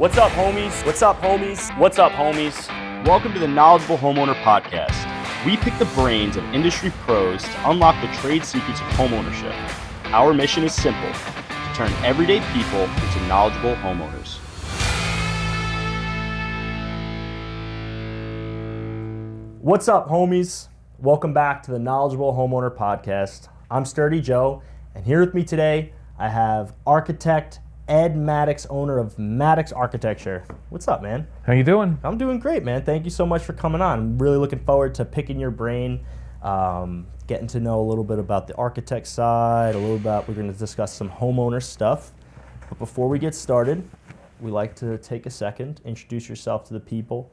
What's up, homies? What's up, homies? What's up, homies? Welcome to the Knowledgeable Homeowner Podcast. We pick the brains of industry pros to unlock the trade secrets of homeownership. Our mission is simple: to turn everyday people into knowledgeable homeowners. What's up, homies? Welcome back to the Knowledgeable Homeowner Podcast. I'm Sturdy Joe, and here with me today, I have architect Ed Madocks, owner of Madocks Architecture. What's up, man? How you doing? I'm doing great, man. Thank you so much for coming on. I'm really looking forward to picking your brain, getting to know a little bit about the architect side, we're going to discuss some homeowner stuff. But before we get started, we like to take a second, introduce yourself to the people,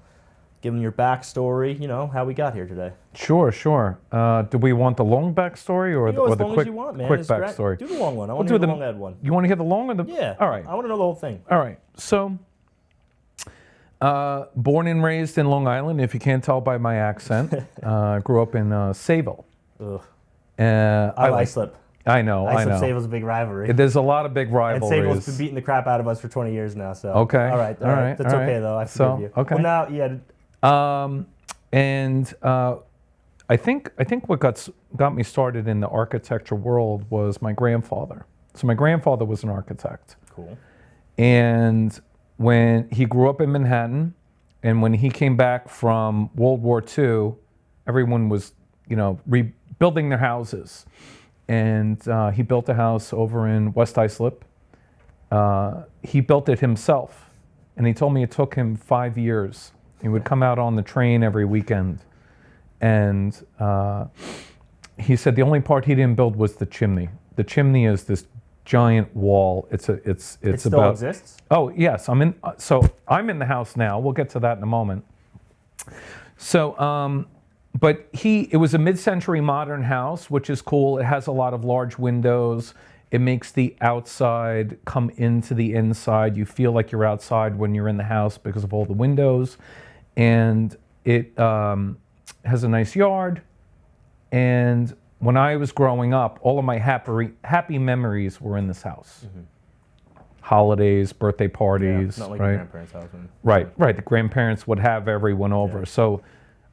give them your backstory, how we got here today. Sure. Do we want the long backstory or the quick, you want, man. quick It's backstory? Do the long one. I want to hear the long Ed one. You want to hear the long or the? Yeah. All right. I want to know the whole thing. All right. So, born and raised in Long Island, if you can't tell by my accent. Grew up in Sayville. Ugh. I Islip. I know. Sayville's a big rivalry. There's a lot of big rivalries. And Sayville's been beating the crap out of us for 20 years now. So. Okay. All right. That's okay, though. I forgive you. Okay. Well, now, yeah. I think what got me started in the architecture world was my grandfather. So my grandfather was an architect. Cool. And when he grew up in Manhattan, and when he came back from World War II, everyone was, rebuilding their houses. And he built a house over in West Islip. He built it himself. And he told me it took him 5 years. He would come out on the train every weekend. And he said the only part he didn't build was the chimney. The chimney is this giant wall. It still exists? Oh, yes. I'm in the house now. We'll get to that in a moment. So, but it was a mid-century modern house, which is cool. It has a lot of large windows. It makes the outside come into the inside. You feel like you're outside when you're in the house because of all the windows. And it has a nice yard. And when I was growing up, all of my happy memories were in this house. Mm-hmm. Holidays, birthday parties. Yeah, not like right? Your grandparents' house. Right. The grandparents would have everyone over. Yeah. So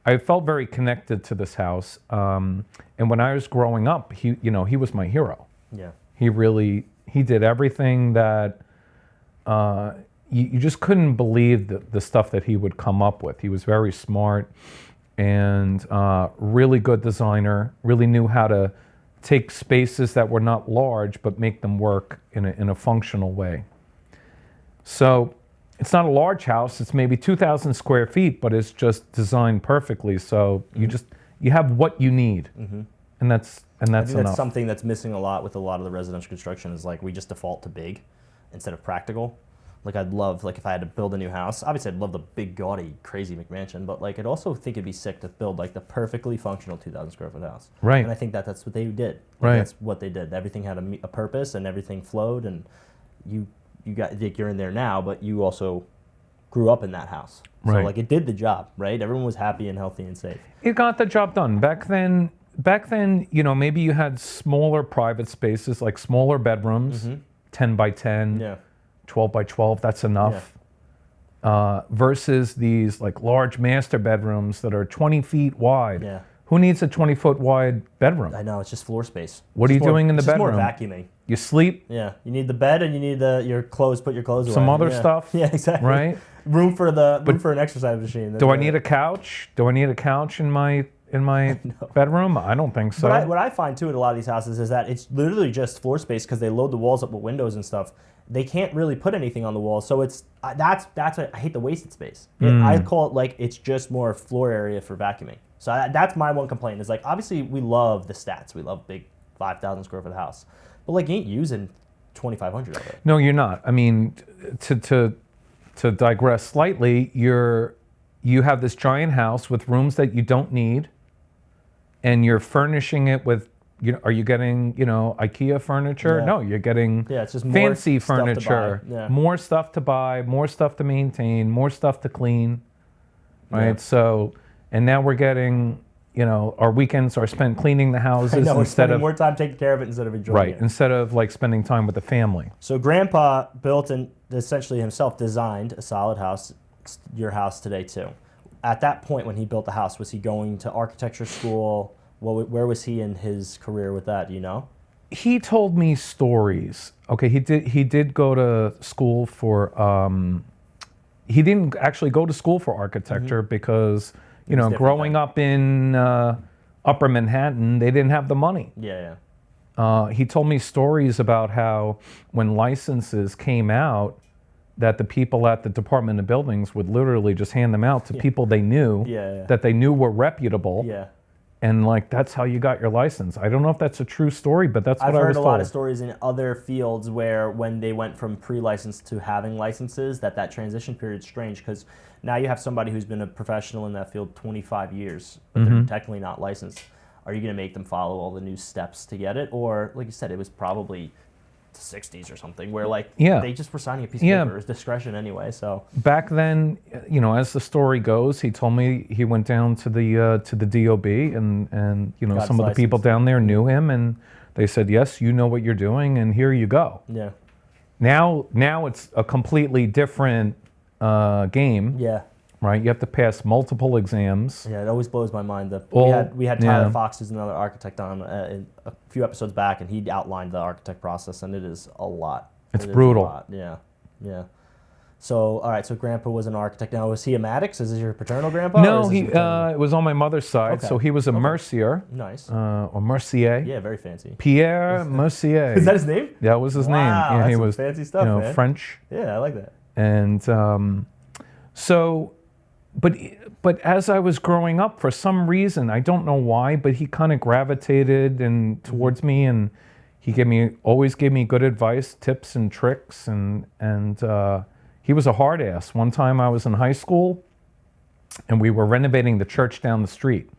I felt very connected to this house. And when I was growing up, he was my hero. Yeah. He did everything that you just couldn't believe the stuff that he would come up with. He was very smart and really good designer, really knew how to take spaces that were not large but make them work in a functional way. So it's not a large house, it's maybe 2,000 square feet, but it's just designed perfectly. So you have what you need. Mm-hmm. And that's I think enough. That's something that's missing a lot with a lot of the residential construction is like we just default to big instead of practical. Like I'd love, if I had to build a new house, obviously I'd love the big gaudy crazy McMansion, but I'd also think it'd be sick to build the perfectly functional 2,000 square foot house. Right. And I think that's what they did. Right. That's what they did. Everything had a purpose and everything flowed, and you you're in there now, but you also grew up in that house. Right. So it did the job, right? Everyone was happy and healthy and safe. It got the job done. Back then, maybe you had smaller private spaces, like smaller bedrooms, mm-hmm. 10 by 10, yeah. 12 by 12, that's enough. Yeah. Versus these large master bedrooms that are 20 feet wide. Yeah. Who needs a 20-foot wide bedroom? I know, it's just floor space. What are you doing in the bedroom? It's more vacuuming. You sleep? Yeah, you need the bed and you need your clothes, put your clothes away. Some other stuff? Yeah, exactly. Right? Room for an exercise machine. Do I need a couch? Do I need a couch in my bedroom? I don't think so. What I find too at a lot of these houses is that it's literally just floor space because they load the walls up with windows and stuff. They can't really put anything on the walls, so I hate the wasted space. I call it it's just more floor area for vacuuming. So that's my one complaint is obviously we love the stats, we love big 5,000 square foot house, but you ain't using 2,500 of it. No, you're not. I mean, to digress slightly, you have this giant house with rooms that you don't need, and you're furnishing it with. Are you getting, IKEA furniture? Yeah. No, you're getting it's just fancy more furniture, more stuff to buy, more stuff to maintain, more stuff to clean, right? Yeah. So, and now we're getting, our weekends are spent cleaning the houses I know, we're instead spending of more time taking care of it instead of enjoying it. instead of like spending time with the family. So Grandpa built and essentially himself designed a solid house, your house today too. At that point when he built the house, was he going to architecture school? Where was he in his career with that? Do you know? He told me stories. Okay, he did go to school for. He didn't actually go to school for architecture because growing up in Upper Manhattan, they didn't have the money. Yeah. He told me stories about how when licenses came out, that the people at the Department of Buildings would literally just hand them out to people they knew that they knew were reputable. Yeah. And like that's how you got your license. I don't know if that's a true story, but that's what I was told. I've heard a lot of stories in other fields where when they went from pre-license to having licenses, that transition period's strange because now you have somebody who's been a professional in that field 25 years, but they're technically not licensed. Are you going to make them follow all the new steps to get it? Or like you said, it was probably the 60s or something where they just were signing a piece of paper. It was discretion anyway. So back then, as the story goes, he told me he went down to the DOB and some of the people down there knew him and they said, yes, you know what you're doing and here you go. Yeah. Now it's a completely different game. Yeah. Right, you have to pass multiple exams. Yeah, it always blows my mind. We had Tyler Fox, who's another architect, on a few episodes back, and he outlined the architect process, and it is a lot. It's brutal. Yeah. So, all right. So, Grandpa was an architect. Now, was he a Madocks? Is this your paternal grandpa? No, it was on my mother's side. Okay. So he was a Mercier. Nice. Or Mercier. Yeah, very fancy. Pierre Mercier. Is that his name? That was his name. Yeah, that's he was fancy stuff, man. French. Yeah, I like that. And But as I was growing up, for some reason, I don't know why, but he kind of gravitated towards me, and he always gave me good advice, tips and tricks, and he was a hard ass. One time I was in high school, and we were renovating the church down the street,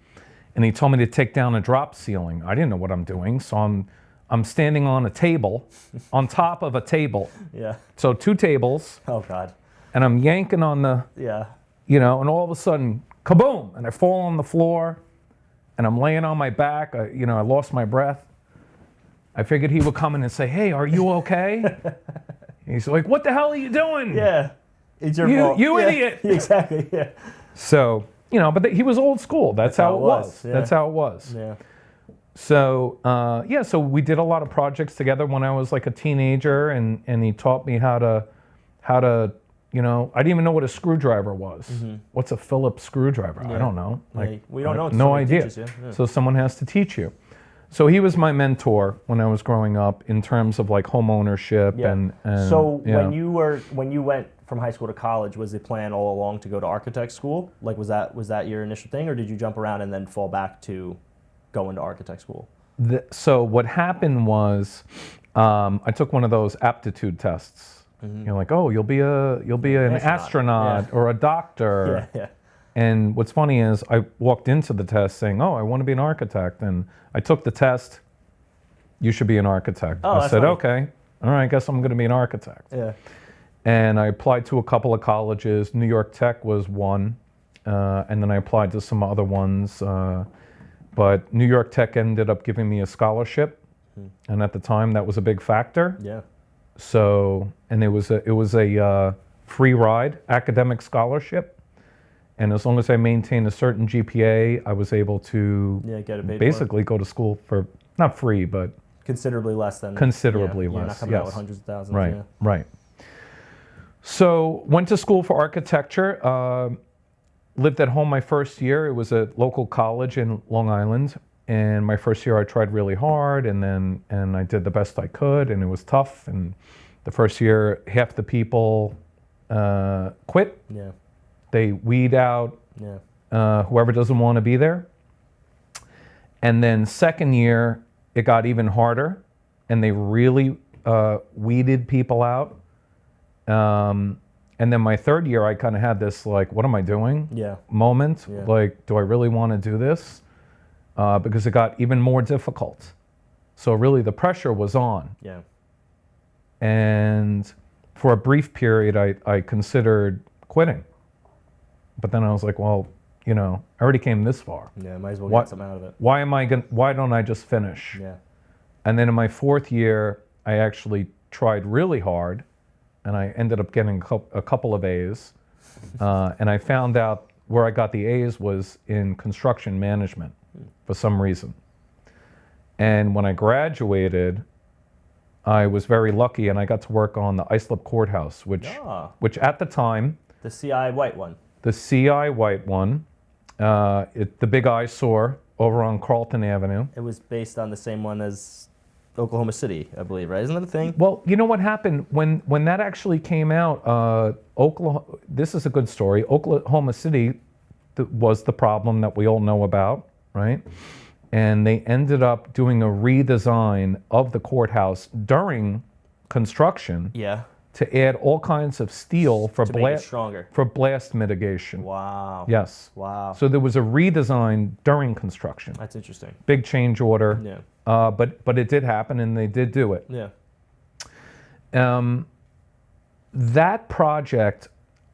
and he told me to take down a drop ceiling. I didn't know what I'm doing, so I'm standing on a table, on top of a table. Yeah. So 2 tables. Oh God. And I'm yanking on the. Yeah. And all of a sudden, kaboom, and I fall on the floor, and I'm laying on my back. I lost my breath. I figured he would come in and say, hey, are you okay? He's like, what the hell are you doing? Yeah, it's your fault. You idiot. Exactly, yeah. So, but he was old school. That's how it was. Yeah. That's how it was. Yeah. So, so we did a lot of projects together when I was like a teenager, and he taught me how to I didn't even know what a screwdriver was. Mm-hmm. What's a Phillips screwdriver? Yeah. I don't know. We don't know. No idea. Yeah. So someone has to teach you. So he was my mentor when I was growing up in terms of like home ownership and So when you went from high school to college, was the plan all along to go to architect school? Like was that your initial thing, or did you jump around and then fall back to go into architect school? So what happened was I took one of those aptitude tests. Mm-hmm. You're like, oh, you'll be an astronaut or a doctor. Yeah. And what's funny is I walked into the test saying, oh, I want to be an architect. And I took the test. You should be an architect. Oh, I said, funny. okay, all right, I guess I'm going to be an architect. Yeah. And I applied to a couple of colleges. New York Tech was one. And then I applied to some other ones. But New York Tech ended up giving me a scholarship. Mm-hmm. And at the time, that was a big factor. Yeah. So, and it was a free ride academic scholarship, and as long as I maintained a certain GPA, I was able to get it paid basically go to school for not free, but considerably less than less. You're not coming out with hundreds of thousands. Right, yeah. Right. So went to school for architecture. Lived at home my first year. It was a local college in Long Island. And my first year I tried really hard, and I did the best I could, and it was tough. And the first year, half the people quit. Yeah. They weed out whoever doesn't want to be there. And then second year, it got even harder, and they really weeded people out. And then my third year, I kind of had this like, what am I doing? Moment. Yeah. Like, do I really want to do this? Because it got even more difficult. So really the pressure was on. Yeah. And for a brief period, I considered quitting. But then I was like, well, I already came this far. Yeah, might as well What- get something out of it. Why don't I just finish? Yeah. And then in my 4th year, I actually tried really hard, and I ended up getting a couple of A's. And I found out where I got the A's was in construction management for some reason. And when I graduated, I was very lucky, and I got to work on the Islip Courthouse, which at the time, The CI white one. the CI white one, the big eyesore over on Carlton Avenue. It was based on the same one as Oklahoma City, I believe, right? Isn't that a thing? Well, you know what happened when that actually came out? This is a good story. Oklahoma City was the problem that we all know about, right? And they ended up doing a redesign of the courthouse during construction Yeah. to add all kinds of steel for To make it stronger. blast mitigation. Wow. Yes. Wow. So there was a redesign during construction. That's interesting. Big change order. Yeah. But it did happen, and they did do it. Yeah. That project,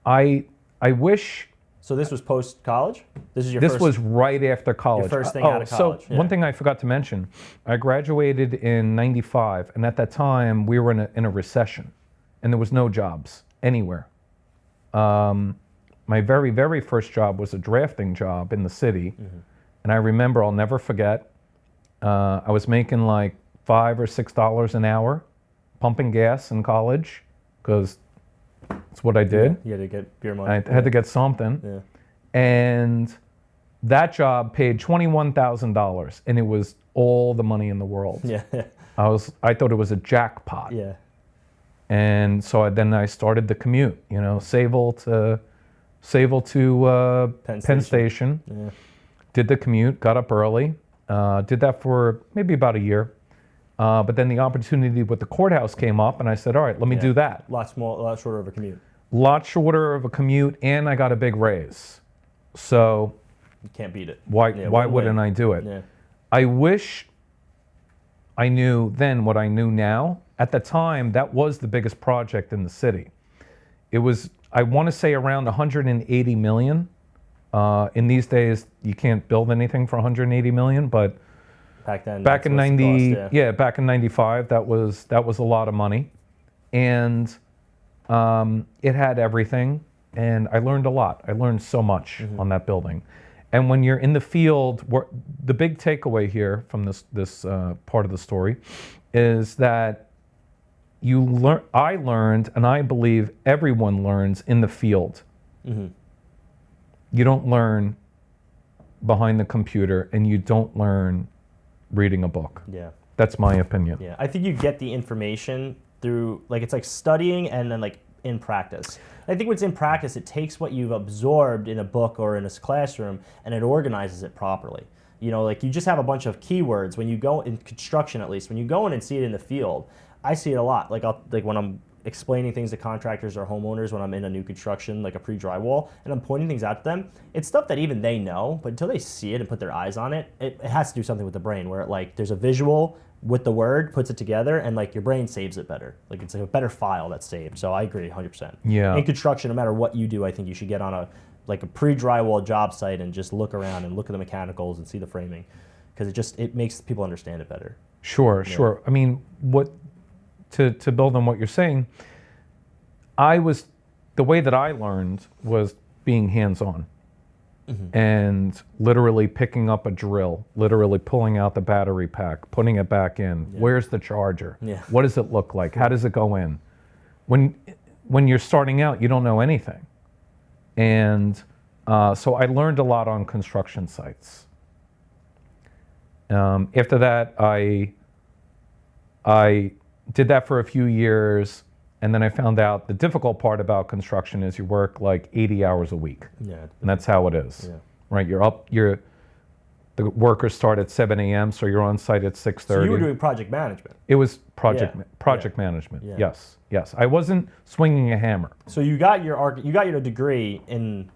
I wish. So this was post college? This is your This first was right after college. first thing out of college, So yeah. one thing I forgot to mention, I graduated in '95, and at that time we were in a recession, and there was no jobs anywhere. My very, very first job was a drafting job in the city, and I remember, I'll never forget, I was making like $5 or $6 an hour, pumping gas in college, because that's what I did. You had to get beer money. I had to get something. Yeah. And that job paid $21,000, and it was all the money in the world. Yeah. I thought it was a jackpot. Yeah. And so then I started the commute, Sayville to Penn Station. Yeah. Did the commute, got up early, did that for maybe about a year. But then the opportunity with the courthouse came up, and I said, all right, let me do that. A lot shorter of a commute. Lot shorter of a commute, and I got a big raise. So You can't beat it. why win-win. wouldn't I do it? Yeah. I wish I knew then what I knew now. At the time, that was the biggest project in the city. It was, I want to say, around 180 million. In these days, you can't build anything for 180 million, but Back then. back in that's what it cost, back in 95, that was a lot of money. And it had everything, and I learned a lot. I learned so much on that building. And when you're in the field, the big takeaway here from this part of the story is that I learned, and I believe everyone learns in the field. You don't learn behind the computer, and you don't learn reading a book. Yeah. That's my opinion. Yeah. I think you get the information through, it's like studying and then in practice. I think when it's in practice, it takes what you've absorbed in a book or in a classroom and it organizes it properly. You just have a bunch of keywords when you go in construction, at least when you go in and see it in the field. I see it a lot. When I'm explaining things to contractors or homeowners when I'm in a new construction, like a pre-drywall, and I'm pointing things out to them, it's stuff that even they know, but until they see it and put their eyes on it, it has to do something with the brain where there's a visual with the word, puts it together, and your brain saves it better. It's a better file that's saved. So I agree 100%. Yeah. In construction, no matter what you do, I think you should get on a pre-drywall job site and just look around and look at the mechanicals and see the framing, because it makes people understand it better. Sure. I mean, to build on what you're saying, the way that I learned was being hands-on and literally picking up a drill, literally pulling out the battery pack, putting it back in. Yeah. Where's the charger? Yeah. What does it look like? How does it go in? When you're starting out, you don't know anything. And so I learned a lot on construction sites. After that, I did that for a few years, and then I found out the difficult part about construction is you work 80 hours a week. Yeah. And that's how it is. Yeah. Right? The workers start at 7 a.m., so you're on site at 6:30. So you were doing project management. It was project management. Yeah. Yes. I wasn't swinging a hammer. So you got your degree in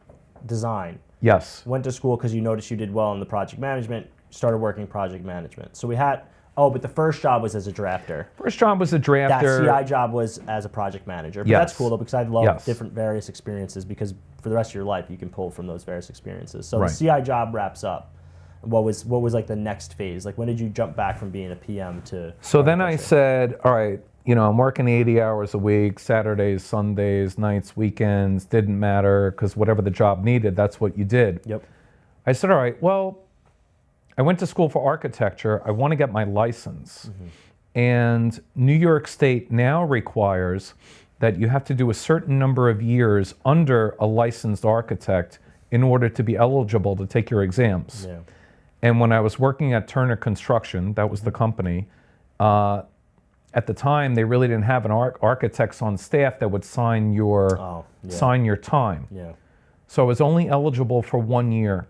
design. Yes. Went to school because you noticed you did well in the project management, started working project management. So we had Oh, but the first job was as a drafter. First job was a drafter. That CI job was as a project manager. But Yes. that's cool though, because I love Yes. different various experiences, because for the rest of your life you can pull from those various experiences. So Right. the CI job wraps up. What was like the next phase? Like when did you jump back from being a PM to So then I architecture? said, all right, I'm working 80 hours a week, Saturdays, Sundays, nights, weekends, didn't matter, because whatever the job needed, that's what you did. Yep. I said, all right, well, I went to school for architecture. I want to get my license. And New York State now requires that you have to do a certain number of years under a licensed architect in order to be eligible to take your exams. Yeah. And when I was working at Turner Construction, that was the company, at the time they really didn't have an architects on staff that would sign your time. Yeah. So I was only eligible for 1 year.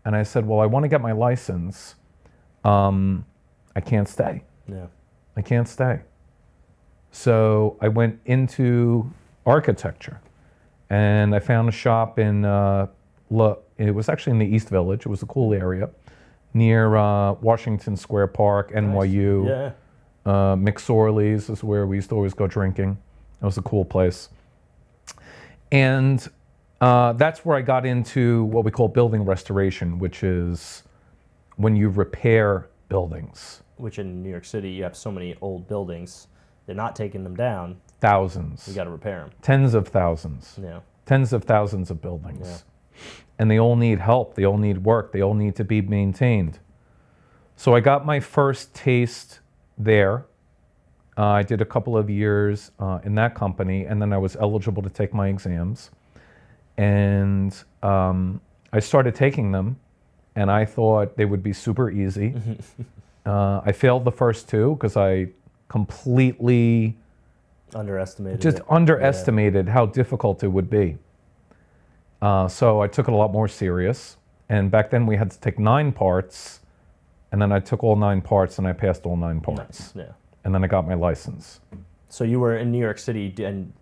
And I said, well, I want to get my license. I can't stay. Yeah. I can't stay. So I went into architecture, and I found a shop in, it was actually in the East Village. It was a cool area near Washington Square Park, NYU. Yeah. McSorley's is where we used to always go drinking. It was a cool place. And that's where I got into what we call building restoration, which is when you repair buildings. Which in New York City, you have so many old buildings. They're not taking them down. Thousands. You got to repair them. Tens of thousands. Yeah. Tens of thousands of buildings. Yeah. And they all need help. They all need work. They all need to be maintained. So I got my first taste there. I did a couple of years in that company, and then I was eligible to take my exams. And I started taking them, and I thought they would be super easy. I failed the first two because I completely underestimated how difficult it would be. So I took it a lot more serious. And back then we had to take 9 parts, and then I took all 9 parts and I passed all 9 parts. Nice. Yeah. And then I got my license. So you were in New York City, and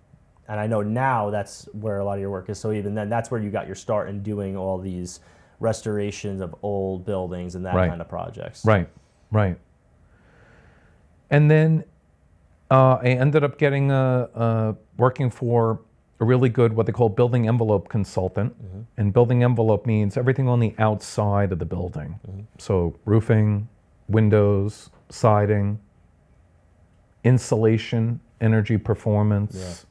I know now that's where a lot of your work is. So even then, that's where you got your start in doing all these restorations of old buildings and that Right. kind of projects. Right. And then I ended up getting working for a really good, what they call building envelope consultant. And building envelope means everything on the outside of the building. So roofing, windows, siding, insulation, energy performance,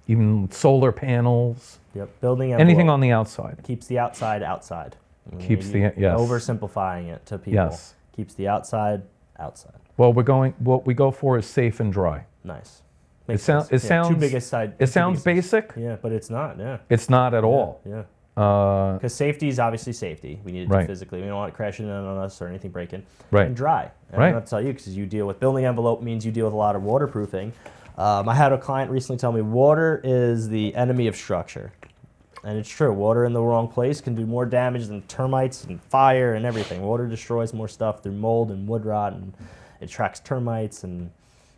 even solar panels. Yep. Building envelope. Anything on the outside. Keeps the outside outside. Keeps the, yes. Oversimplifying it to people. Yes. Keeps the outside outside. Well, what we go for is safe and dry. Nice. It sounds Too big a side. It sounds basic. Yeah, but it's not. Yeah. It's not at all. Yeah. Because safety is obviously safety. We need it to Right. physically. We don't want it crashing in on us or anything breaking. Right. And dry. And Right. I'm going to tell you, because you deal with building envelope means you deal with a lot of waterproofing. I had a client recently tell me water is the enemy of structure. And it's true. Water in the wrong place can do more damage than termites and fire and everything. Water destroys more stuff through mold and wood rot, and it attracts termites, and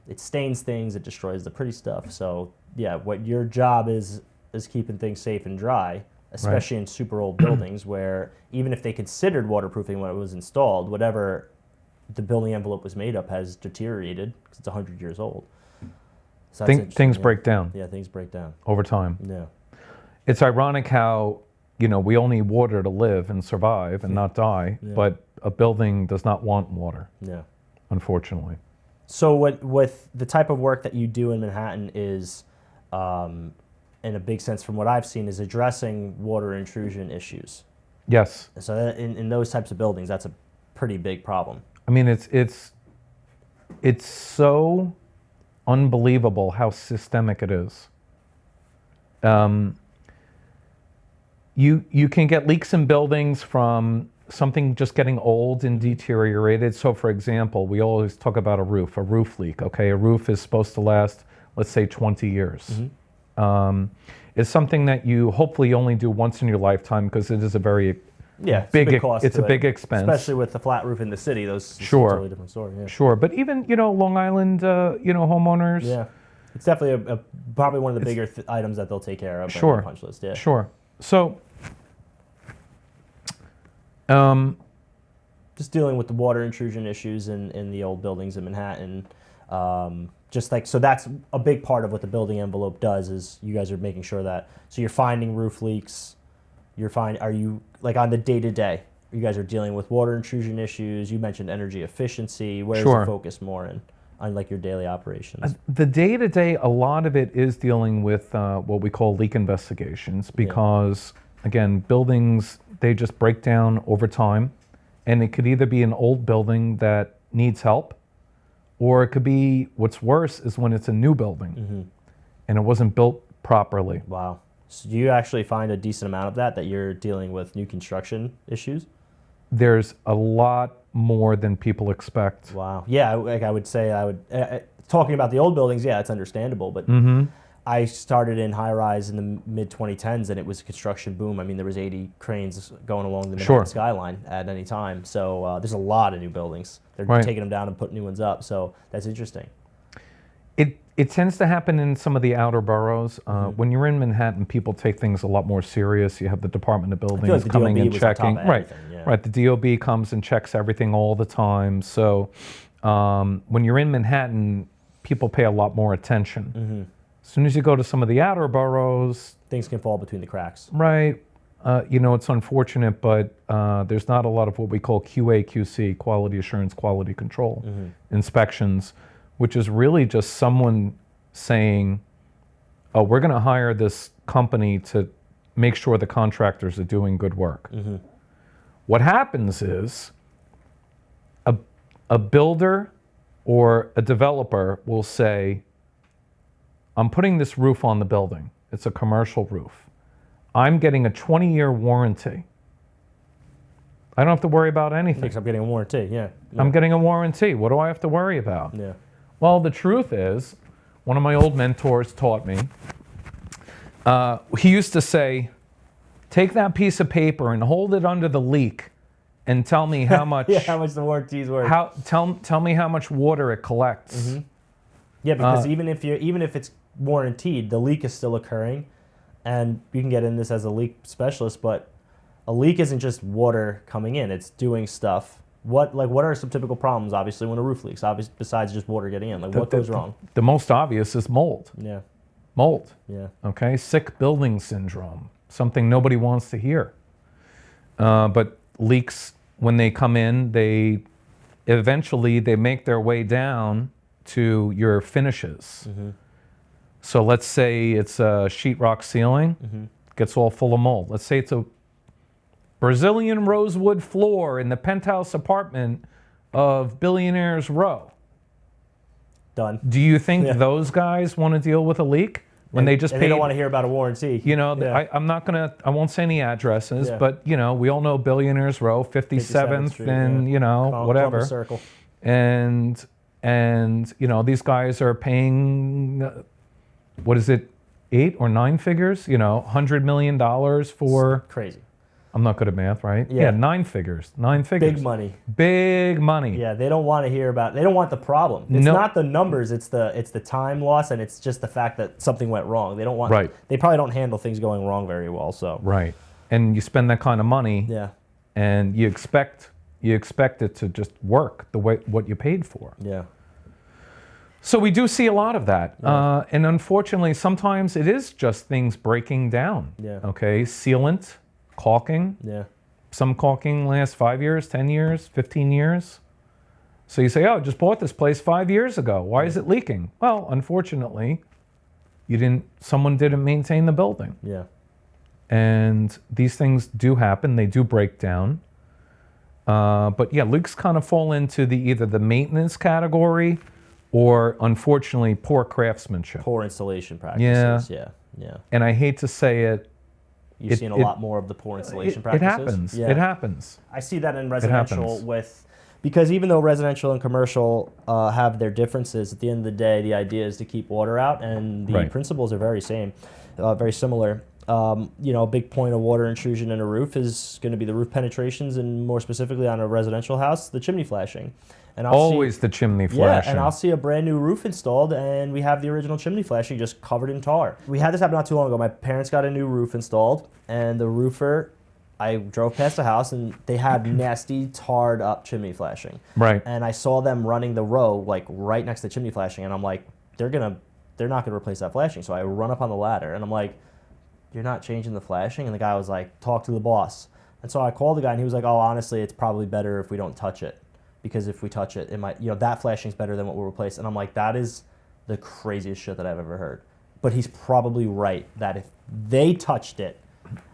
it stains things. It destroys the pretty stuff. So yeah, what your job is keeping things safe and dry, especially in super old buildings where even if they considered waterproofing when it was installed, whatever the building envelope was made of has deteriorated because it's 100 years old. So that's interesting, Things yeah. break down Yeah, things break down. over time. Yeah. It's ironic how, we all need water to live and survive and not die, but a building does not want water, Yeah. unfortunately. So with the type of work that you do in Manhattan is, in a big sense from what I've seen, is addressing water intrusion issues. Yes. So that in those types of buildings, that's a pretty big problem. I mean, it's so unbelievable how systemic it is. You can get leaks in buildings from something just getting old and deteriorated. So for example, we always talk about a roof leak, okay? A roof is supposed to last, let's say 20 years. It's something that you hopefully only do once in your lifetime because it is a very It's big, a big cost. it's a big expense. Especially with the flat roof in the city, those it's Sure. a totally different story. Yeah. Sure, but even, Long Island, homeowners. Yeah. It's definitely probably one of the bigger items that they'll take care of Sure. on the punch list. Yeah. Sure. So, just dealing with the water intrusion issues in the old buildings in Manhattan. Just like, so that's a big part of what the building envelope does, is you guys are making sure that, so you're finding roof leaks, are you, like on the day-to-day, you guys are dealing with water intrusion issues, you mentioned energy efficiency, where's the focus more in, on like your daily operations? The day-to-day, a lot of it is dealing with what we call leak investigations, because again, buildings, they just break down over time, and it could either be an old building that needs help, or it could be, what's worse is when it's a new building and it wasn't built properly. Wow. So do you actually find a decent amount of that you're dealing with new construction issues? There's a lot more than people expect. Wow. Yeah, like I would say, talking about the old buildings, yeah, it's understandable, but I started in high-rise in the mid-2010s, and it was a construction boom. I mean, there was 80 cranes going along the Manhattan skyline at any time. So there's a lot of new buildings. They're taking them down and putting new ones up. So that's interesting. It tends to happen in some of the outer boroughs. When you're in Manhattan, people take things a lot more serious. You have the Department of Buildings coming and checking. Right. The DOB comes and checks everything all the time. So when you're in Manhattan, people pay a lot more attention. As soon as you go to some of the outer boroughs, things can fall between the cracks. Right. It's unfortunate, but there's not a lot of what we call QA, QC, quality assurance, quality control inspections, which is really just someone saying, oh, we're going to hire this company to make sure the contractors are doing good work. What happens is a builder or a developer will say, I'm putting this roof on the building. It's a commercial roof. I'm getting a 20-year warranty. I don't have to worry about anything. Because I'm getting a warranty, yeah. I'm getting a warranty. What do I have to worry about? Yeah. Well, the truth is, one of my old mentors taught me, he used to say, take that piece of paper and hold it under the leak and tell me how much... how much the warranty's worth. Tell me how much water it collects. Yeah, because even if it's warranted, the leak is still occurring, and you can get in this as a leak specialist, but a leak isn't just water coming in, it's doing stuff. What are some typical problems, obviously, when a roof leaks, besides just water getting in? Like, what goes wrong? The most obvious is mold. Yeah. Mold. Yeah. Okay, sick building syndrome, something nobody wants to hear. But leaks, when they come in, they eventually make their way down to your finishes. So let's say it's a sheetrock ceiling, gets all full of mold. Let's say it's a Brazilian rosewood floor in the penthouse apartment of Billionaires Row. Done. Do you think those guys want to deal with a leak when they just paid? They don't want to hear about a warranty. I won't say any addresses, but we all know Billionaires Row, 57th Street, and whatever. Circle. And these guys are paying, what is it, 8 or 9 figures? $100 million for... It's crazy. I'm not good at math, right? Yeah, 9 figures. 9 figures. Big money. Big money. Yeah, they don't want to hear about. They don't want the problem. It's not the numbers. It's the time loss, and it's just the fact that something went wrong. They don't want. Right. They probably don't handle things going wrong very well. So. Right. And you spend that kind of money. Yeah. And you expect it to just work the way what you paid for. Yeah. So we do see a lot of that. Yeah. And unfortunately, sometimes it is just things breaking down. Yeah. Okay. Sealant. Caulking. Yeah. Some caulking lasts 5 years, 10 years, 15 years. So you say, oh, I just bought this place 5 years ago. Why is it leaking? Well, unfortunately, someone didn't maintain the building. Yeah. And these things do happen. They do break down. But yeah, leaks kind of fall into either the maintenance category or, unfortunately, poor craftsmanship. Poor installation practices. Yeah. And I hate to say it, You've seen a lot more of the poor installation practices. It happens. Yeah. It happens. I see that in residential because even though residential and commercial have their differences, at the end of the day, the idea is to keep water out, and the principles are very similar. A big point of water intrusion in a roof is going to be the roof penetrations, and more specifically on a residential house, the chimney flashing. And the chimney flashing. Yeah, and I'll see a brand new roof installed, and we have the original chimney flashing just covered in tar. We had this happen not too long ago. My parents got a new roof installed, and the roofer I drove past the house and they had nasty tarred up chimney flashing. Right. And I saw them running the row like right next to the chimney flashing, and I'm like, they're not gonna replace that flashing. So I run up on the ladder and I'm like, you're not changing the flashing? And the guy was like, talk to the boss. And so I called the guy and he was like, oh, honestly, it's probably better if we don't touch it, because if we touch it, it might, that flashing's better than what we'll replace. And I'm like, that is the craziest shit that I've ever heard. But he's probably right that if they touched it,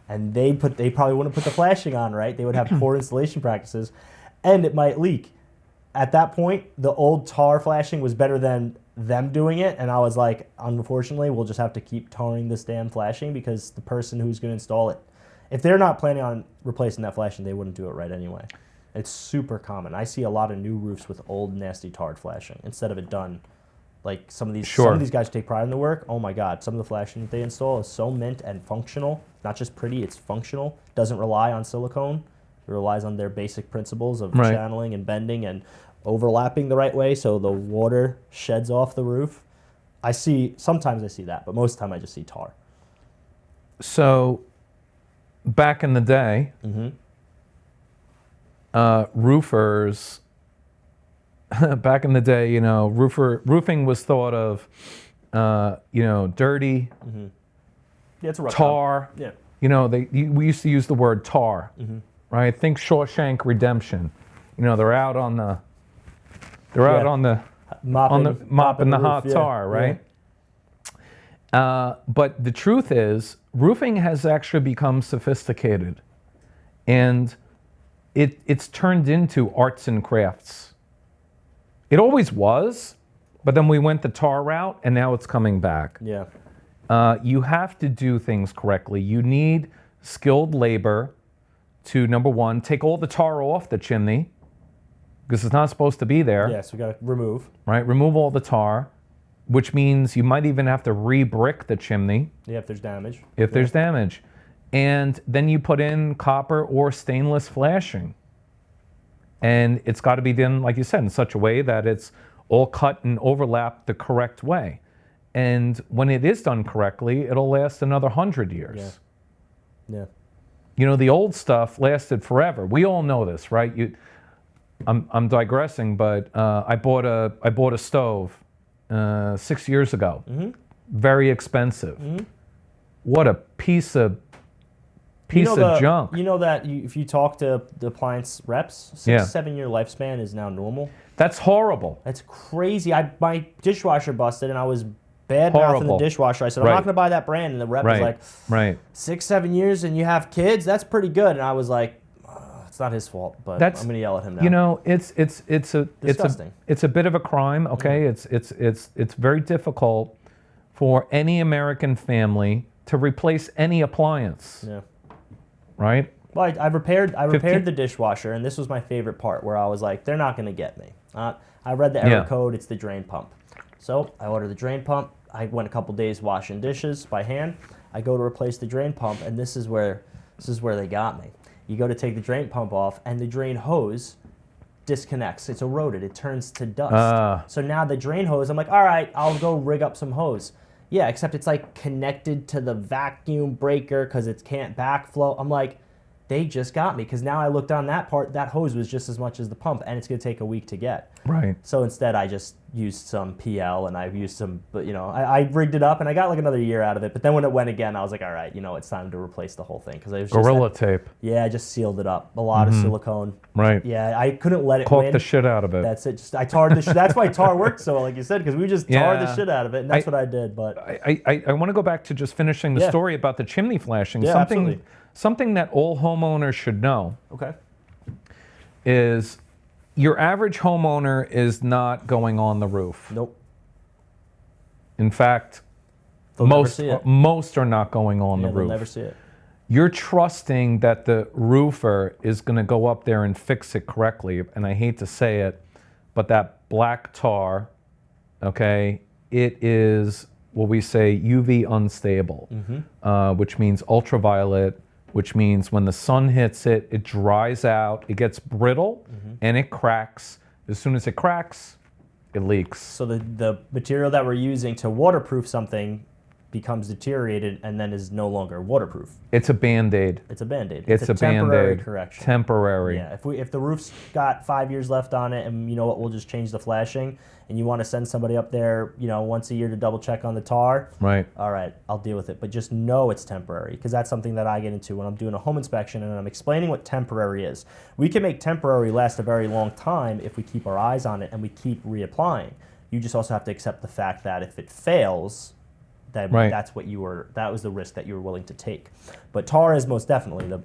and they probably wouldn't put the flashing on, right? They would have poor installation practices, and it might leak. At that point, the old tar flashing was better than them doing it, and I was like, unfortunately, we'll just have to keep tarring this damn flashing, because the person who's going to install it, if they're not planning on replacing that flashing, they wouldn't do it right anyway. It's super common. I see a lot of new roofs with old, nasty tarred flashing instead of it done. Like some of these guys who take pride in the work. Oh my God, some of the flashing that they install is so mint and functional. Not just pretty, it's functional. Doesn't rely on silicone. It relies on their basic principles of channeling and bending and overlapping the right way so the water sheds off the roof. Sometimes I see that, but most of the time I just see tar. So back in the day, roofers, back in the day, roofing was thought of, dirty, Yeah, it's a rough tar. job. Yeah. We used to use the word tar, right? Think Shawshank Redemption. They're out on the, mopping the hot tar, right? Yeah. But the truth is, roofing has actually become sophisticated, and it's turned into arts and crafts. It always was, but then we went the tar route, and now it's coming back. Yeah. You have to do things correctly. You need skilled labor to, number one, take all the tar off the chimney, because it's not supposed to be there. Yes, we got to remove. Right, remove all the tar, which means you might even have to re-brick the chimney. Yeah, if there's damage. There's damage. And then you put in copper or stainless flashing. And it's got to be done, like you said, in such a way that it's all cut and overlapped the correct way. And when it is done correctly, it'll last another 100 years. Yeah. The old stuff lasted forever. We all know this, right? I'm digressing, but I bought a stove 6 years ago. Very expensive. What a piece of junk. You know that if you talk to the appliance reps, 6-7 year lifespan is now normal. That's horrible. That's crazy. My dishwasher busted, and I was bad-mouthing the dishwasher. I said, I'm not going to buy that brand. And the rep was like, 6-7 years and you have kids? That's pretty good. And I was like, it's not his fault, but I'm going to yell at him now. It's disgusting. It's a bit of a crime, okay? It's very difficult for any American family to replace any appliance. Yeah. Right? Well, I repaired the dishwasher, and this was my favorite part, where I was like, they're not going to get me. I read the error code. It's the drain pump. So I ordered the drain pump. I went a couple days washing dishes by hand. I go to replace the drain pump, and this is where they got me. You go to take the drain pump off, and the drain hose disconnects. It's eroded. It turns to dust. So now the drain hose, I'm like, all right, I'll go rig up some hose. Yeah, except it's like connected to the vacuum breaker because it can't backflow. I'm like, they just got me, because now I looked on that part, that hose was just as much as the pump, and it's going to take a week to get. Right. So instead, I just used some PL, and I've used some, but I rigged it up, and I got like another year out of it. But then when it went again, I was like, all right, it's time to replace the whole thing, because I was just Gorilla Tape. Yeah, I just sealed it up. A lot of silicone. Right. Yeah, I couldn't let it Caulk win. the shit out of it. That's it. I tarred the shit. That's why tar worked so well, like you said, because we just tarred the shit out of it, and that's what I did. But I want to go back to just finishing the story about the chimney flashing. Yeah, absolutely. Something that all homeowners should know is your average homeowner is not going on the roof. Nope. In fact, most are not going on the roof. They'll never see it. You're trusting that the roofer is going to go up there and fix it correctly. And I hate to say it, but that black tar, it is what we say UV unstable, which means ultraviolet, which means when the sun hits it, it dries out, it gets brittle, and it cracks. As soon as it cracks, it leaks. So the material that we're using to waterproof something becomes deteriorated and then is no longer waterproof. It's a Band-Aid. It's a Band-Aid. It's a temporary Band-Aid. correction. Temporary. Yeah. If the roof's got 5 years left on it, and you know what, we'll just change the flashing, and you want to send somebody up there, you know, once a year to double check on the tar. Right. All right, I'll deal with it. But just know it's temporary, because that's something that I get into when I'm doing a home inspection and I'm explaining what temporary is. We can make temporary last a very long time if we keep our eyes on it and we keep reapplying. You just also have to accept the fact that if it fails, then that was the risk that you were willing to take. But tar is most definitely the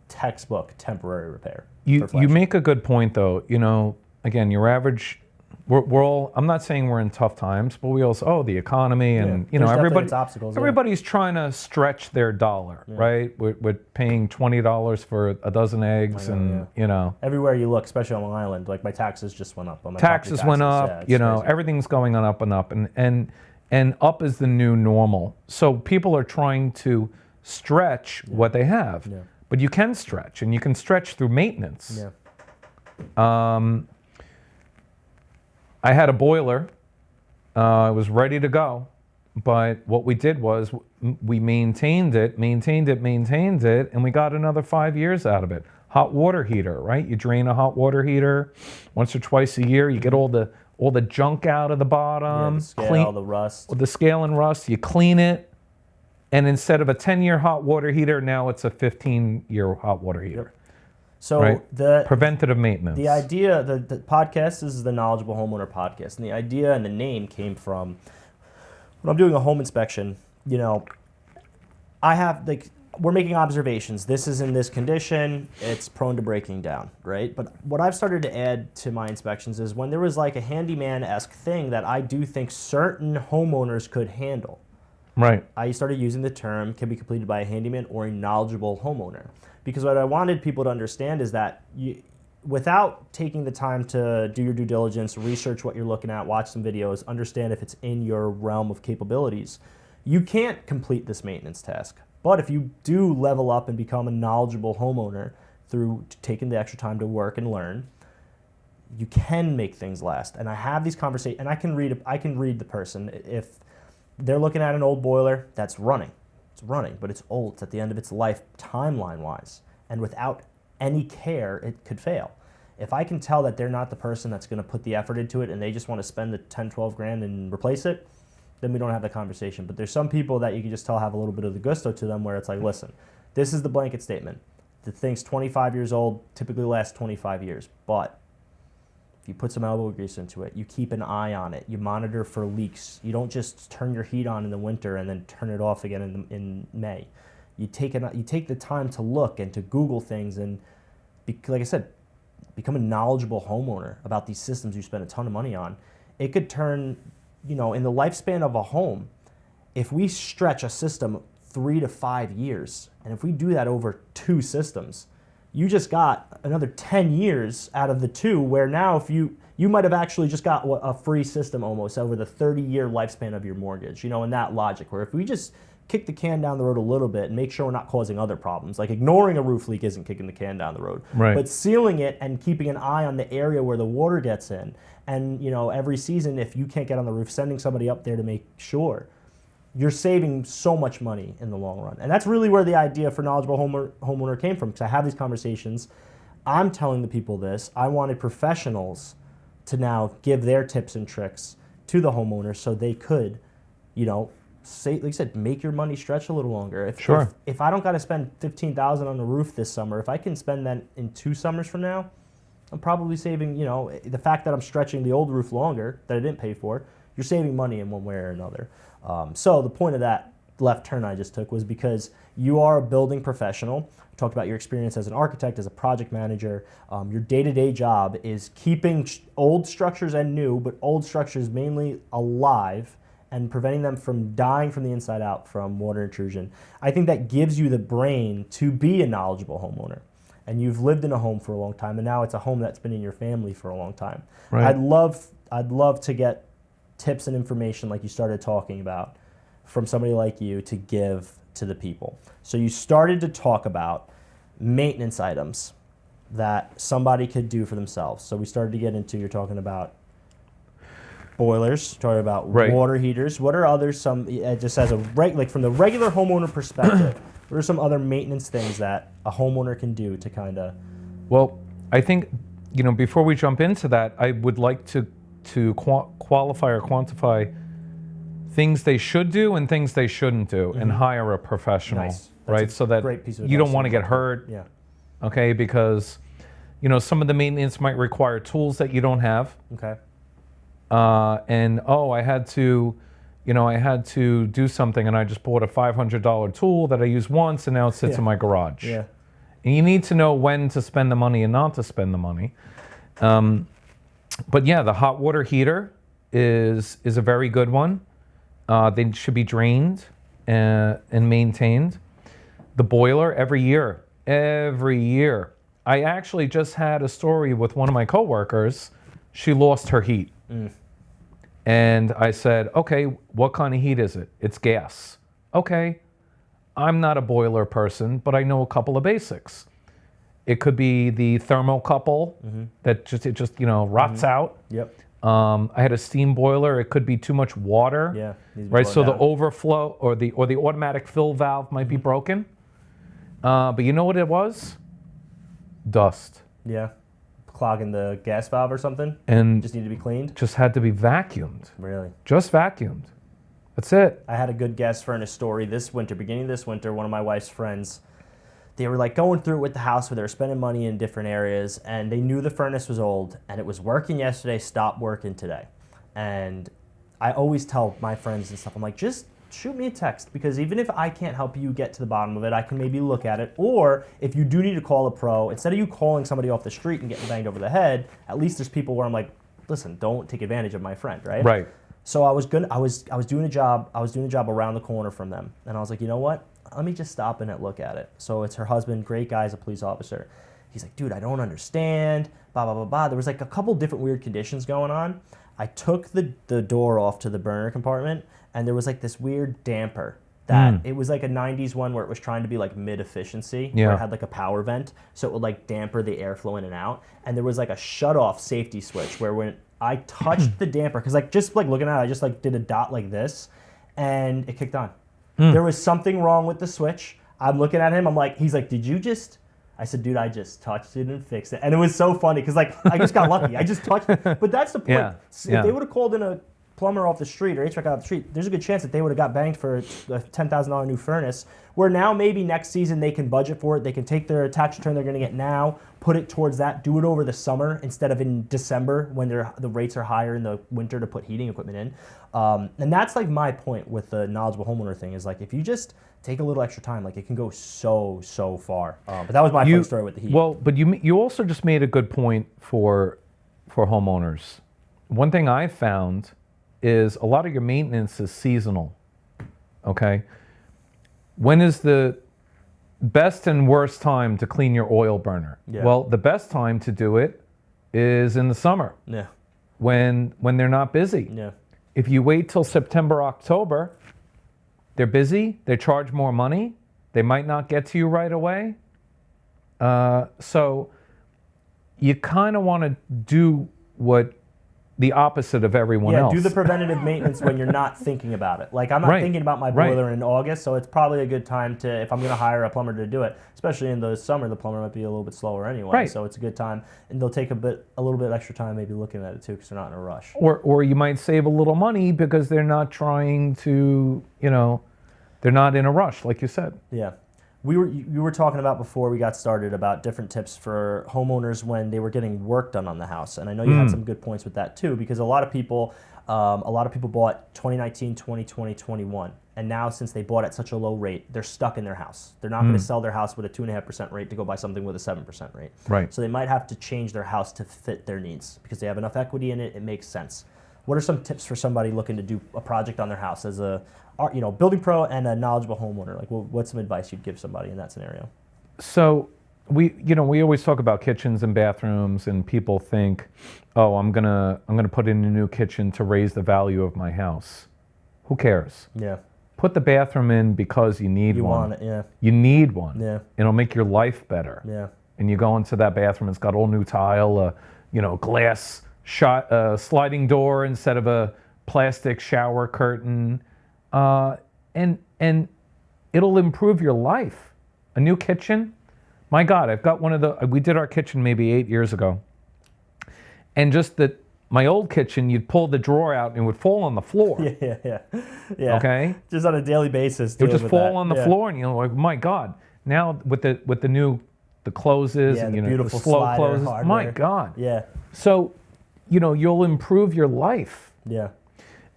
textbook temporary repair. You make a good point, though. You know, again, your average, we're all, I'm not saying we're in tough times, but we also, the economy and, you know, everybody's trying to stretch their dollar, right? We're paying $20 for a dozen eggs you know. Everywhere you look, especially on Long Island, like my taxes just went up. Taxes went up, you know, everything's going on up and up. And up is the new normal. So people are trying to stretch what they have. Yeah. But you can stretch, and you can stretch through maintenance. Yeah. I had a boiler. It was ready to go. But what we did was we maintained it, and we got another 5 years out of it. Hot water heater, right? You drain a hot water heater once or twice a year. You get all the junk out of the bottom. The scale, the rust. The scale and rust, you clean it. And instead of a 10-year hot water heater, now it's a 15-year hot water heater. Yep. So the preventative maintenance. The idea, the podcast is the Knowledgeable Homeowner Podcast. And the idea and the name came from when I'm doing a home inspection, you know, we're making observations. This is in this condition. It's prone to breaking down, right? But what I've started to add to my inspections is when there was like a handyman-esque thing that I do think certain homeowners could handle. Right. I started using the term can be completed by a handyman or a knowledgeable homeowner. Because what I wanted people to understand is that without taking the time to do your due diligence, research what you're looking at, watch some videos, understand if it's in your realm of capabilities, you can't complete this maintenance task. But if you do level up and become a knowledgeable homeowner through taking the extra time to work and learn, you can make things last. And I have these conversations, and I can read the person. If they're looking at an old boiler that's running, but it's old. It's at the end of its life timeline-wise. And without any care, it could fail. If I can tell that they're not the person that's going to put the effort into it and they just want to spend the 10, 12 grand and replace it, then we don't have that conversation. But there's some people that you can just tell have a little bit of the gusto to them where it's like, listen, this is the blanket statement. The thing's 25 years old, typically lasts 25 years. But if you put some elbow grease into it, you keep an eye on it, you monitor for leaks. You don't just turn your heat on in the winter and then turn it off again in May. You take the time to look and to Google things and, like I said, become a knowledgeable homeowner about these systems you spend a ton of money on. It could turn, you know, in the lifespan of a home, if we stretch a system 3 to 5 years, and if we do that over 2 systems, you just got another 10 years out of the 2, where now if you might have actually just got a free system almost over the 30-year lifespan of your mortgage, you know, in that logic, where if we just kick the can down the road a little bit and make sure we're not causing other problems. Like ignoring a roof leak isn't kicking the can down the road, right. But sealing it and keeping an eye on the area where the water gets in. And, you know, every season, if you can't get on the roof, sending somebody up there to make sure. You're saving so much money in the long run. And that's really where the idea for Knowledgeable Homeowner came from, because I have these conversations. I'm telling the people this. I wanted professionals to now give their tips and tricks to the homeowners so they could, you know, say, like I said, make your money stretch a little longer. If I don't got to spend $15,000 on the roof this summer, if I can spend that in 2 summers from now, I'm probably saving, you know, the fact that I'm stretching the old roof longer that I didn't pay for, you're saving money in one way or another. So the point of that left turn I just took was because you are a building professional. I talked about your experience as an architect, as a project manager. Your day-to-day job is keeping old structures and new, but old structures mainly alive, and preventing them from dying from the inside out from water intrusion. I think that gives you the brain to be a knowledgeable homeowner. And you've lived in a home for a long time, and now it's a home that's been in your family for a long time. Right. I'd love to get tips and information like you started talking about from somebody like you to give to the people. So you started to talk about maintenance items that somebody could do for themselves. So we started to get into, you're talking about boilers, talking about Right. water heaters. What are other just as a like from the regular homeowner perspective, what are some other maintenance things that a homeowner can do to kind of? Well, I think, before we jump into that, I would like to qualify or quantify things they should do and things they shouldn't do, and hire a professional, Nice. That's right? a So that great piece of you don't advice. want to get hurt, Yeah. okay? Because, some of the maintenance might require tools that you don't have. Okay. I had to do something, and I just bought a $500 tool that I used once, and now it sits in my garage. Yeah. And you need to know when to spend the money and not to spend the money. But yeah, the hot water heater is a very good one. They should be drained and maintained. The boiler every year. I actually just had a story with one of my coworkers. She lost her heat. And I said, okay, what kind of heat is it? It's gas. Okay, I'm not a boiler person, but I know a couple of basics. It could be the thermocouple that just rots out. Yep. I had a steam boiler. It could be too much water. Yeah. Right. So the overflow or the automatic fill valve might be broken. But you know what it was? Dust. Yeah. Clogging the gas valve or something. And Just need to be cleaned. just had to be vacuumed. Really. Just vacuumed. That's it. I had a good gas furnace story this winter. Beginning of this winter, one of my wife's friends, they were like going through it with the house where they were spending money in different areas, and they knew the furnace was old and it was working yesterday, stopped working today. And I always tell my friends and stuff, I'm like, just shoot me a text, because even if I can't help you get to the bottom of it, I can maybe look at it. Or if you do need to call a pro, instead of you calling somebody off the street and getting banged over the head, at least there's people where I'm like, listen, don't take advantage of my friend, right? Right. So I was doing a job around the corner from them, and I was like, you know what? Let me just stop in and look at it. So it's her husband, great guy, is a police officer. He's like, dude, I don't understand, blah, blah, blah, blah. There was like a couple different weird conditions going on. I took the door off to the burner compartment, and there was like this weird damper that it was like a 90s one where it was trying to be like mid-efficiency, where it had like a power vent, so it would like damper the airflow in and out. And there was like a shut-off safety switch where when I touched the damper, because like just like looking at it, I just like did a dot like this, and it kicked on. There was something wrong with the switch. I'm looking at him. I'm like, he's like, did you just? I said, dude, I just touched it and fixed it. And it was so funny because like I just got lucky. I just touched it. But that's the point. Yeah. If they would have called in a plumber off the street or HVAC out the street, there's a good chance that they would have got banged for a $10,000 new furnace, where now maybe next season they can budget for it. They can take their tax return they're going to get now, put it towards that, do it over the summer instead of in December when the rates are higher in the winter to put heating equipment in. And that's like my point with the knowledgeable homeowner thing, is like if you just take a little extra time, like it can go so far. But that was my first story with the heat. Well, but you also just made a good point for homeowners. One thing I found is a lot of your maintenance is seasonal. Okay, when is the best and worst time to clean your oil burner? Yeah. Well, the best time to do it is in the summer, Yeah. when they're not busy. Yeah. If you wait till September, October, they're busy, they charge more money, they might not get to you right away. So you kind of want to do the opposite of everyone else. Yeah, do the preventative maintenance when you're not thinking about it. Like, I'm not thinking about my boiler in August, so it's probably a good time to, if I'm going to hire a plumber to do it, especially in the summer, the plumber might be a little bit slower anyway. Right. So it's a good time, and they'll take a little bit extra time maybe looking at it too, because they're not in a rush. Or you might save a little money because they're not trying to, they're not in a rush, like you said. Yeah. You were talking about before we got started about different tips for homeowners when they were getting work done on the house, and I know you had some good points with that too, because a lot of people bought 2019, 2020, 21, and now since they bought at such a low rate, they're stuck in their house. They're not going to sell their house with a 2.5% rate to go buy something with a 7% rate. Right. So they might have to change their house to fit their needs because they have enough equity in it. It makes sense. What are some tips for somebody looking to do a project on their house as a building pro and a knowledgeable homeowner? Like, what's some advice you'd give somebody in that scenario? So we always talk about kitchens and bathrooms, and people think, oh, I'm gonna put in a new kitchen to raise the value of my house. Who cares? Yeah. Put the bathroom in because you need one. You want it, yeah. You need one. Yeah. It'll make your life better. Yeah. And you go into that bathroom, it's got all new tile, glass sliding door instead of a plastic shower curtain, and it'll improve your life. A new kitchen, my God, I've got we did our kitchen maybe 8 years ago, and just my old kitchen, you'd pull the drawer out and it would fall on the floor. Yeah. Okay. Just on a daily basis. It would just fall on the floor, and you're like, my God. Now with the new closes and the beautiful the slow slider closes, hardware. my God. Yeah. So, you'll improve your life. Yeah.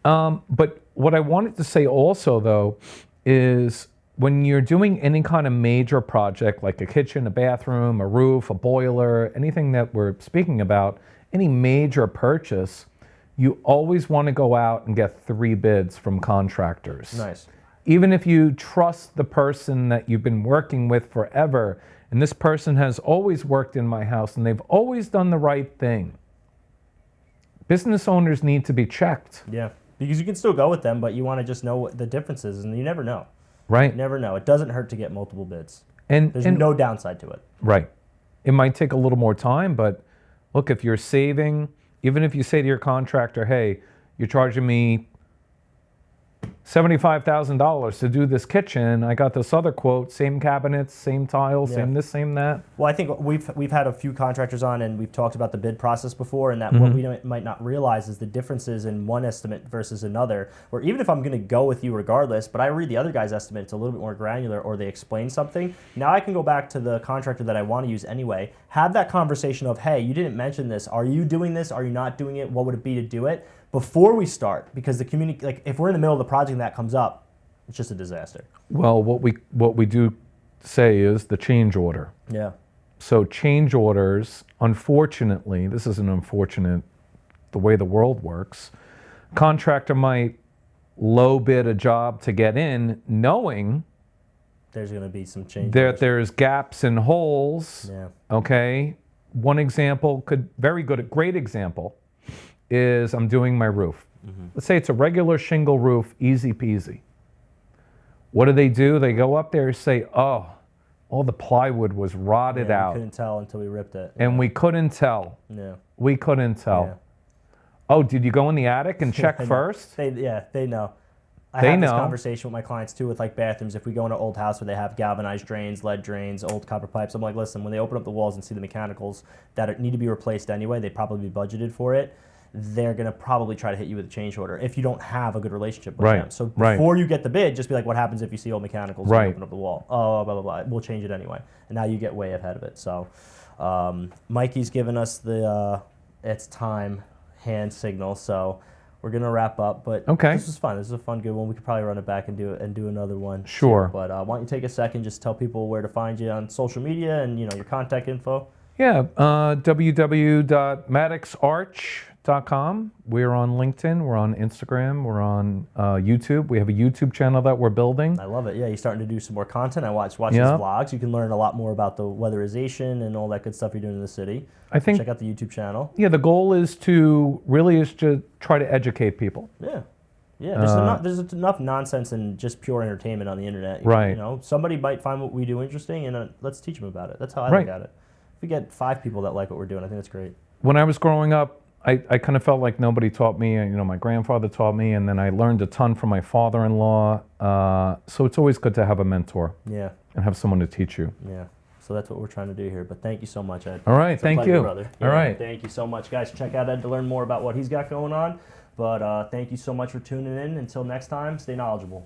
But what I wanted to say also, though, is when you're doing any kind of major project, like a kitchen, a bathroom, a roof, a boiler, anything that we're speaking about, any major purchase, you always want to go out and get 3 bids from contractors. Nice. Even if you trust the person that you've been working with forever, and this person has always worked in my house and they've always done the right thing. Business owners need to be checked. Yeah, because you can still go with them, but you want to just know what the difference is, and you never know. Right. You never know. It doesn't hurt to get multiple bids. And there's no downside to it. Right. It might take a little more time, but look, if you're saving, even if you say to your contractor, hey, you're charging me $75,000 to do this kitchen. I got this other quote, same cabinets, same tiles, same this, same that. Well, I think we've had a few contractors on, and we've talked about the bid process before, and that what we might not realize is the differences in one estimate versus another, where even if I'm going to go with you regardless, but I read the other guy's estimate, it's a little bit more granular, or they explain something, now I can go back to the contractor that I want to use anyway, have that conversation of, hey, you didn't mention this. Are you doing this? Are you not doing it? What would it be to do it? Before we start, because the community, like if we're in the middle of the project and that comes up, it's just a disaster. Well, what we do say is the change order. Yeah. So change orders, unfortunately, this is an unfortunate, the way the world works. Contractor might low bid a job to get in, knowing there's going to be some change. There's gaps and holes. Yeah. Okay. One example great example is I'm doing my roof. Let's say it's a regular shingle roof, easy peasy. What do? They go up there and say, oh, all the plywood was rotted out. We couldn't tell until we ripped it. And we couldn't tell. Yeah. We couldn't tell. Yeah. Oh, did you go in the attic and check first? They know. I They have this know. conversation with my clients too with like bathrooms. If we go into an old house where they have galvanized drains, lead drains, old copper pipes, I'm like, listen, when they open up the walls and see the mechanicals that need to be replaced anyway, they'd probably be budgeted for it. They're going to probably try to hit you with a change order if you don't have a good relationship with them. So before you get the bid, just be like, what happens if you see old mechanicals and open up the wall? Oh, blah, blah, blah. We'll change it anyway. And now you get way ahead of it. So Mikey's given us the it's time hand signal. So we're going to wrap up. But this was fun. This is a fun, good one. We could probably run it back and do another one. Sure. But why don't you take a second, just tell people where to find you on social media and your contact info. Yeah, www.madocsarch.com. We're on LinkedIn, we're on Instagram, we're on YouTube. We have a YouTube channel that we're building. I love it. Yeah, you're starting to do some more content. I watch his vlogs. You can learn a lot more about the weatherization and all that good stuff you're doing in the city. I think check out the YouTube channel. Yeah, the goal is to try to educate people. Yeah. Yeah, there's enough nonsense and just pure entertainment on the internet. Right. Somebody might find what we do interesting, and let's teach them about it. That's how I look at it. If we get 5 people that like what we're doing, I think that's great. When I was growing up, I kind of felt like nobody taught me. My grandfather taught me, and then I learned a ton from my father-in-law. So it's always good to have a mentor. Yeah. And have someone to teach you. Yeah. So that's what we're trying to do here. But thank you so much, Ed. All right. Thank you. Brother. All right. Thank you so much, guys. Check out Ed to learn more about what he's got going on. But thank you so much for tuning in. Until next time, stay knowledgeable.